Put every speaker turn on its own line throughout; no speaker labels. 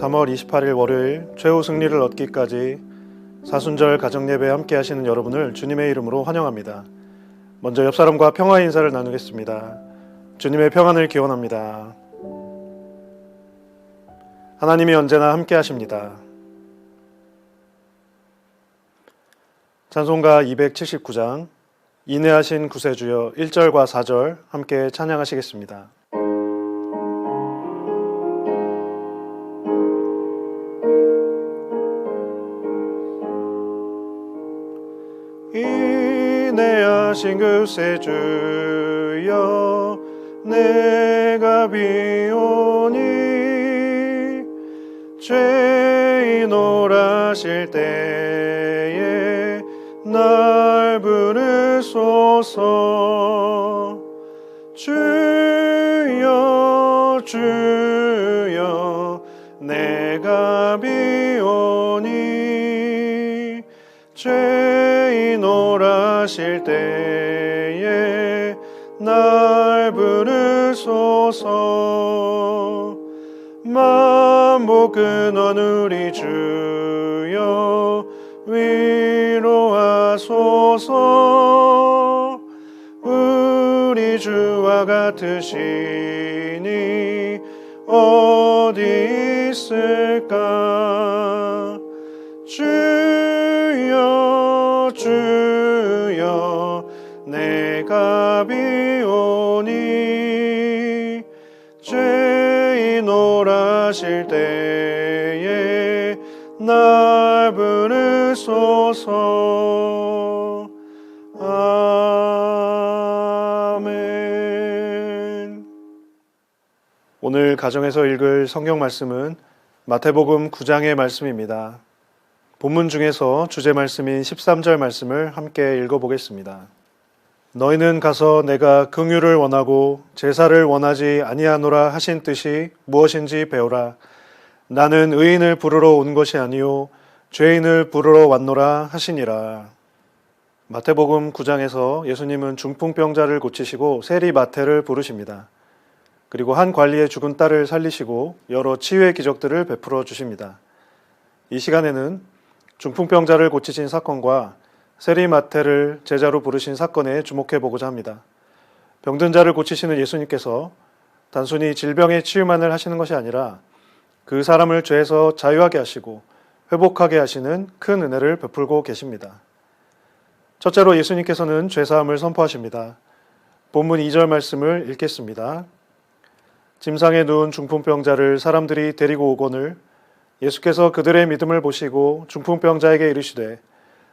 3월 28일 월요일 최후 승리를 얻기까지 사순절 가정예배 함께 하시는 여러분을 주님의 이름으로 환영합니다. 먼저 옆 사람과 평화의 인사를 나누겠습니다. 주님의 평안을 기원합니다. 하나님이 언제나 함께 하십니다. 찬송가 279장 인내하신 구세주여 1절과 4절 함께 찬양하시겠습니다. 인내하신 구세주여 내가 비오니 죄인 오라실 때에 날 부르소서. 주여 주여 내가 비오니 죄인 오라실 때에 날 부르소서. 만복 근원 우리 주여 위로하소서. 우리 주와 같으시니 어디 있을까. 주여 주여 내가 비오니 죄인 오라실 때에 날 부르소서. 아멘. 오늘 가정에서 읽을 성경 말씀은 마태복음 9장의 말씀입니다. 본문 중에서 주제 말씀인 13절 말씀을 함께 읽어보겠습니다. 너희는 가서 내가 긍휼을 원하고 제사를 원하지 아니하노라 하신 뜻이 무엇인지 배우라. 나는 의인을 부르러 온 것이 아니요 죄인을 부르러 왔노라 하시니라. 마태복음 9장에서 예수님은 중풍병자를 고치시고 세리 마태를 부르십니다. 그리고 한 관리의 죽은 딸을 살리시고 여러 치유의 기적들을 베풀어 주십니다. 이 시간에는 중풍병자를 고치신 사건과 세리 마태를 제자로 부르신 사건에 주목해 보고자 합니다. 병든 자를 고치시는 예수님께서 단순히 질병의 치유만을 하시는 것이 아니라 그 사람을 죄에서 자유하게 하시고 회복하게 하시는 큰 은혜를 베풀고 계십니다. 첫째로 예수님께서는 죄사함을 선포하십니다. 본문 2절 말씀을 읽겠습니다. 침상에 누운 중풍병자를 사람들이 데리고 오거늘 예수께서 그들의 믿음을 보시고 중풍병자에게 이르시되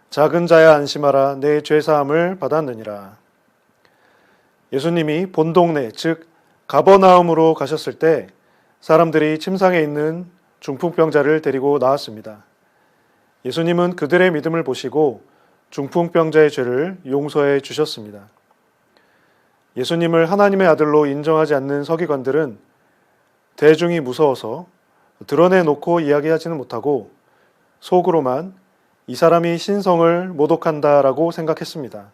작은 자야 안심하라 내 죄사함을 받았느니라. 예수님이 본 동네 즉 가버나움으로 가셨을 때 사람들이 침상에 있는 중풍병자를 데리고 나왔습니다. 예수님은 그들의 믿음을 보시고 중풍병자의 죄를 용서해 주셨습니다. 예수님을 하나님의 아들로 인정하지 않는 서기관들은 대중이 무서워서 드러내놓고 이야기하지는 못하고 속으로만 이 사람이 신성을 모독한다라고 생각했습니다.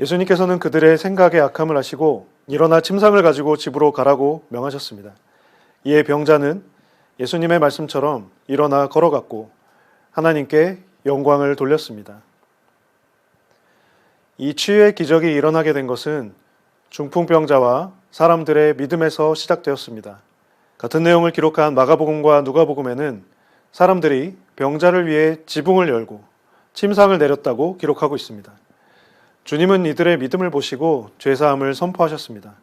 예수님께서는 그들의 생각에 악함을 하시고 일어나 침상을 가지고 집으로 가라고 명하셨습니다. 이에 병자는 예수님의 말씀처럼 일어나 걸어갔고 하나님께 영광을 돌렸습니다. 이 치유의 기적이 일어나게 된 것은 중풍병자와 사람들의 믿음에서 시작되었습니다. 같은 내용을 기록한 마가복음과 누가복음에는 사람들이 병자를 위해 지붕을 열고 침상을 내렸다고 기록하고 있습니다. 주님은 이들의 믿음을 보시고 죄사함을 선포하셨습니다.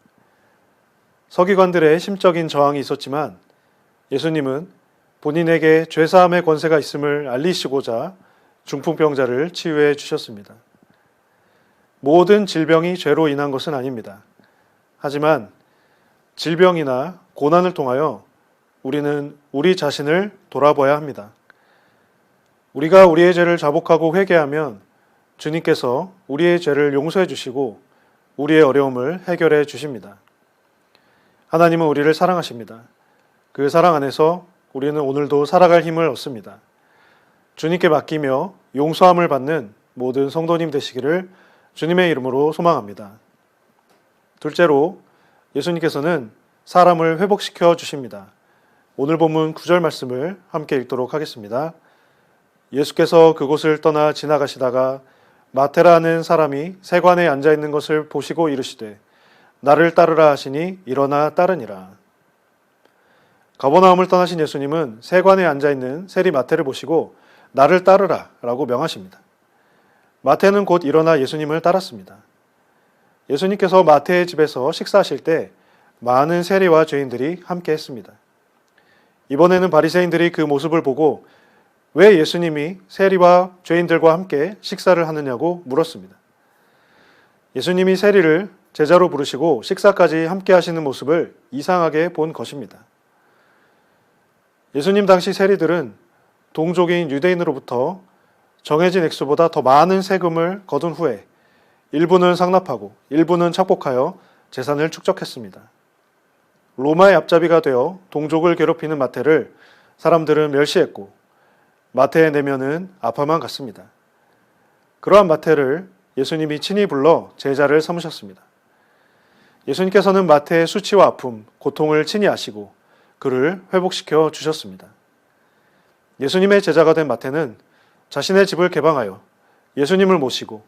서기관들의 심적인 저항이 있었지만 예수님은 본인에게 죄사함의 권세가 있음을 알리시고자 중풍병자를 치유해 주셨습니다. 모든 질병이 죄로 인한 것은 아닙니다. 하지만 질병이나 고난을 통하여 우리는 우리 자신을 돌아봐야 합니다. 우리가 우리의 죄를 자복하고 회개하면 주님께서 우리의 죄를 용서해 주시고 우리의 어려움을 해결해 주십니다. 하나님은 우리를 사랑하십니다. 그 사랑 안에서 우리는 오늘도 살아갈 힘을 얻습니다. 주님께 맡기며 용서함을 받는 모든 성도님 되시기를 주님의 이름으로 소망합니다. 둘째로 예수님께서는 사람을 회복시켜 주십니다. 오늘 본문 9절 말씀을 함께 읽도록 하겠습니다. 예수께서 그곳을 떠나 지나가시다가 마테라는 사람이 세관에 앉아 있는 것을 보시고 이르시되 나를 따르라 하시니 일어나 따르니라. 가버나움을 떠나신 예수님은 세관에 앉아 있는 세리 마테를 보시고 나를 따르라 라고 명하십니다. 마테는 곧 일어나 예수님을 따랐습니다. 예수님께서 마테의 집에서 식사하실 때 많은 세리와 죄인들이 함께 했습니다. 이번에는 바리새인들이 그 모습을 보고 왜 예수님이 세리와 죄인들과 함께 식사를 하느냐고 물었습니다. 예수님이 세리를 제자로 부르시고 식사까지 함께 하시는 모습을 이상하게 본 것입니다. 예수님 당시 세리들은 동족인 유대인으로부터 정해진 액수보다 더 많은 세금을 거둔 후에 일부는 상납하고 일부는 착복하여 재산을 축적했습니다. 로마의 앞잡이가 되어 동족을 괴롭히는 마테를 사람들은 멸시했고 마테의 내면은 아파만 갔습니다. 그러한 마테를 예수님이 친히 불러 제자를 삼으셨습니다. 예수님께서는 마테의 수치와 아픔, 고통을 친히 아시고 그를 회복시켜 주셨습니다. 예수님의 제자가 된 마테는 자신의 집을 개방하여 예수님을 모시고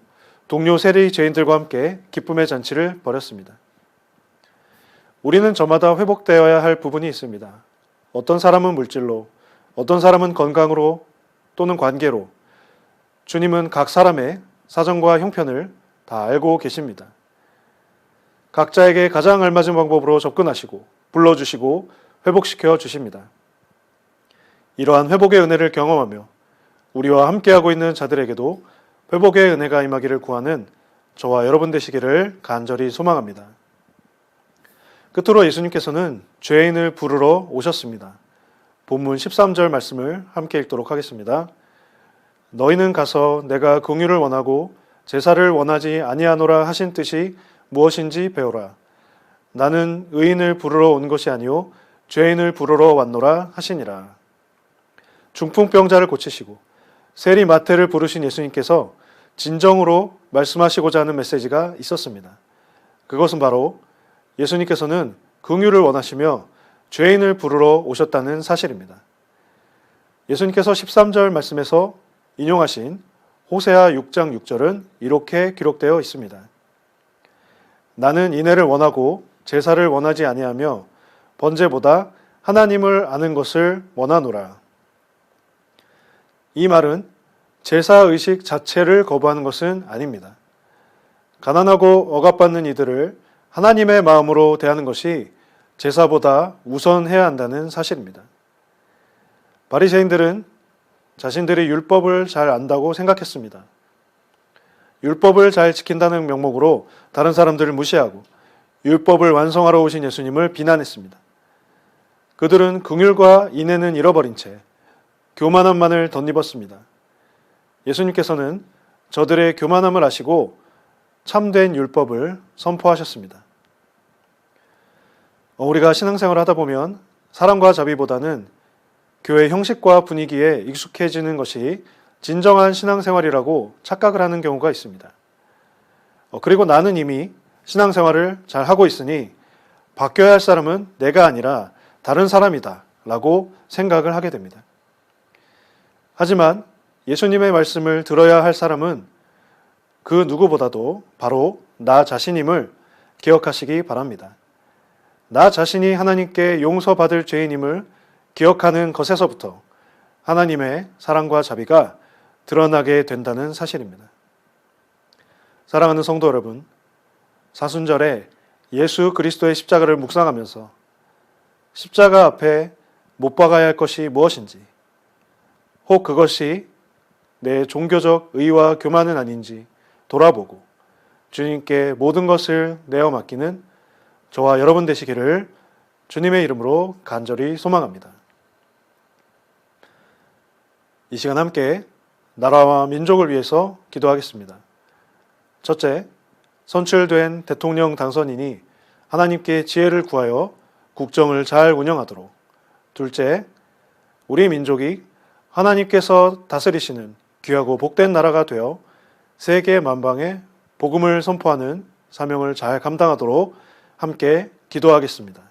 동료 세리 죄인들과 함께 기쁨의 잔치를 벌였습니다. 우리는 저마다 회복되어야 할 부분이 있습니다. 어떤 사람은 물질로, 어떤 사람은 건강으로 또는 관계로, 주님은 각 사람의 사정과 형편을 다 알고 계십니다. 각자에게 가장 알맞은 방법으로 접근하시고 불러주시고 회복시켜 주십니다. 이러한 회복의 은혜를 경험하며 우리와 함께하고 있는 자들에게도 회복의 은혜가 임하기를 구하는 저와 여러분 되시기를 간절히 소망합니다. 끝으로 예수님께서는 죄인을 부르러 오셨습니다. 본문 13절 말씀을 함께 읽도록 하겠습니다. 너희는 가서 내가 긍휼을 원하고 제사를 원하지 아니하노라 하신 뜻이 무엇인지 배우라. 나는 의인을 부르러 온 것이 아니요 죄인을 부르러 왔노라 하시니라. 중풍병자를 고치시고 세리 마테를 부르신 예수님께서 진정으로 말씀하시고자 하는 메시지가 있었습니다. 그것은 바로 예수님께서는 긍휼을 원하시며 죄인을 부르러 오셨다는 사실입니다. 예수님께서 13절 말씀에서 인용하신 호세아 6장 6절은 이렇게 기록되어 있습니다. 나는 인애를 원하고 제사를 원하지 아니하며 번제보다 하나님을 아는 것을 원하노라. 이 말은 제사의식 자체를 거부하는 것은 아닙니다. 가난하고 억압받는 이들을 하나님의 마음으로 대하는 것이 제사보다 우선해야 한다는 사실입니다. 바리새인들은 자신들이 율법을 잘 안다고 생각했습니다. 율법을 잘 지킨다는 명목으로 다른 사람들을 무시하고 율법을 완성하러 오신 예수님을 비난했습니다. 그들은 긍휼과 인애는 잃어버린 채 교만함만을 덧입었습니다. 예수님께서는 저들의 교만함을 아시고 참된 율법을 선포하셨습니다. 우리가 신앙생활을 하다 보면 사랑과 자비보다는 교회 형식과 분위기에 익숙해지는 것이 진정한 신앙생활이라고 착각을 하는 경우가 있습니다. 그리고 나는 이미 신앙생활을 잘 하고 있으니 바뀌어야 할 사람은 내가 아니라 다른 사람이다 라고 생각을 하게 됩니다. 하지만 예수님의 말씀을 들어야 할 사람은 그 누구보다도 바로 나 자신임을 기억하시기 바랍니다. 나 자신이 하나님께 용서받을 죄인임을 기억하는 것에서부터 하나님의 사랑과 자비가 드러나게 된다는 사실입니다. 사랑하는 성도 여러분, 사순절에 예수 그리스도의 십자가를 묵상하면서 십자가 앞에 못 박아야 할 것이 무엇인지, 혹 그것이 내 종교적 의와 교만은 아닌지 돌아보고 주님께 모든 것을 내어 맡기는 저와 여러분 되시기를 주님의 이름으로 간절히 소망합니다. 이 시간 함께 나라와 민족을 위해서 기도하겠습니다. 첫째, 선출된 대통령 당선인이 하나님께 지혜를 구하여 국정을 잘 운영하도록. 둘째, 우리 민족이 하나님께서 다스리시는 귀하고 복된 나라가 되어 세계 만방에 복음을 선포하는 사명을 잘 감당하도록 함께 기도하겠습니다.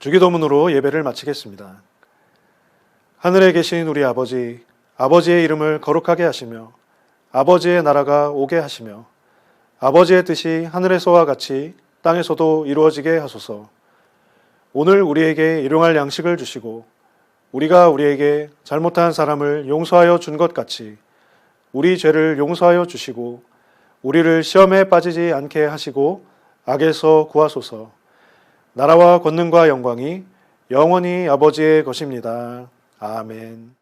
주기도문으로 예배를 마치겠습니다. 하늘에 계신 우리 아버지, 아버지의 이름을 거룩하게 하시며 아버지의 나라가 오게 하시며 아버지의 뜻이 하늘에서와 같이 땅에서도 이루어지게 하소서. 오늘 우리에게 일용할 양식을 주시고 우리가 우리에게 잘못한 사람을 용서하여 준 것 같이 우리 죄를 용서하여 주시고 우리를 시험에 빠지지 않게 하시고 악에서 구하소서. 나라와 권능과 영광이 영원히 아버지의 것입니다. 아멘.